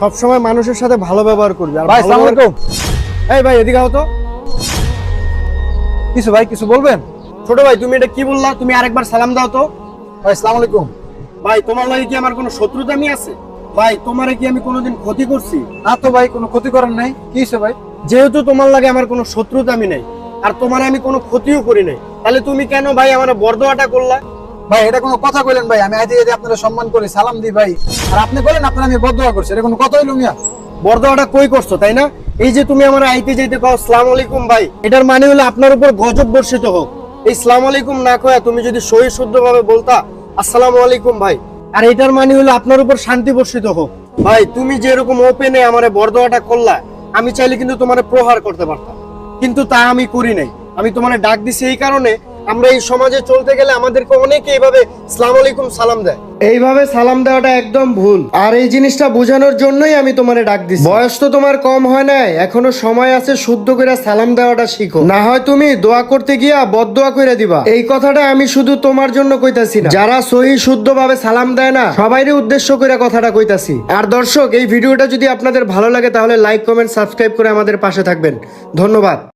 সবসময় মানুষের সাথে ভালো ব্যবহার করবি। আর ভাই ভালো আসসালামু ব্যবহার- আলাইকুম। এই ভাই এদিকে আও তো। কিছু ভাই কিছু বলবেন? ছোট ভাই তুমি এটা কি বললা? তুমি আরেকবার সালাম দাও তো। ভাই আসসালামু আলাইকুম। ভাই তোমার লাগে কি আমার কোনো শত্রুতামি আছে? ভাই তোমারে কি আমি কোনোদিন ক্ষতি করছি? না তো ভাই, কোনো ক্ষতি করেন নাই। কি হয়েছে ভাই? যেহেতু তোমার লাগে আমার কোনো শত্রুতামি নাই আর তোমারে আমি কোনো ক্ষতিও করি নাই, তাহলে তুমি কেন ভাই আমার বরদোয়াটা করলা? ভাই এটা কোনো কথা কইলেন ভাই? আমি আইতে যেতে আপনারা সম্মান করি, সালাম দিই ভাই, আর আপনি বলেন আপনারা আমি বদদোয়া করছি, এটা কোনো কথা হইল মিয়া? বরদোয়াটা কই করছো তাই না? এই যে তুমি আমার আইতে যাইতে কও আসসালামু আলাইকুম ভাই, এটার মানে হলো আপনার উপর গজব বর্ষিত হোক। এই আসসালামু আলাইকুম না কয়া তুমি যদি সহি শুদ্ধভাবে বলতা আসসালামু আলাইকুম ভাই, আর এটার মানে হলো আপনার উপর শান্তি বর্ষিত হোক। ভাই তুমি যে এরকম ওপেনে আমারে বরদোয়াটা করলা, আমি চাইলে কিন্তু তোমারে প্রহার করতে পারতাম, কিন্তু তা আমি করি নাই। আমি তোমারে ডাক দিছি এই কারণে, আমরা এই সমাজে চলতে গেলে আমাদেরকে অনেকে এইভাবে আসসালামু আলাইকুম সালাম দেয়। এইভাবে সালাম দেওয়াটা একদম ভুল, আর এই জিনিসটা বোঝানোর জন্যই আমি তোমারে ডাক দিছি। বয়স তো তোমার কম হয় নাই, এখনো সময় আছে, শুদ্ধ করে সালাম দেওয়াটা শিখো, না হয় তুমি দোয়া করতে গিয়া বদদোয়া করে দিবা। এই কথাটা আমি শুধু তোমার জন্য কইতাছি না, যারা সহি শুদ্ধ ভাবে সালাম দেয় না সবাইরে উদ্দেশ্য করে কথাটা কইতাছি। আর দর্শক, এই ভিডিওটা যদি আপনাদের ভালো লাগে তাহলে লাইক কমেন্ট সাবস্ক্রাইব করে আমাদের পাশে থাকবেন। ধন্যবাদ।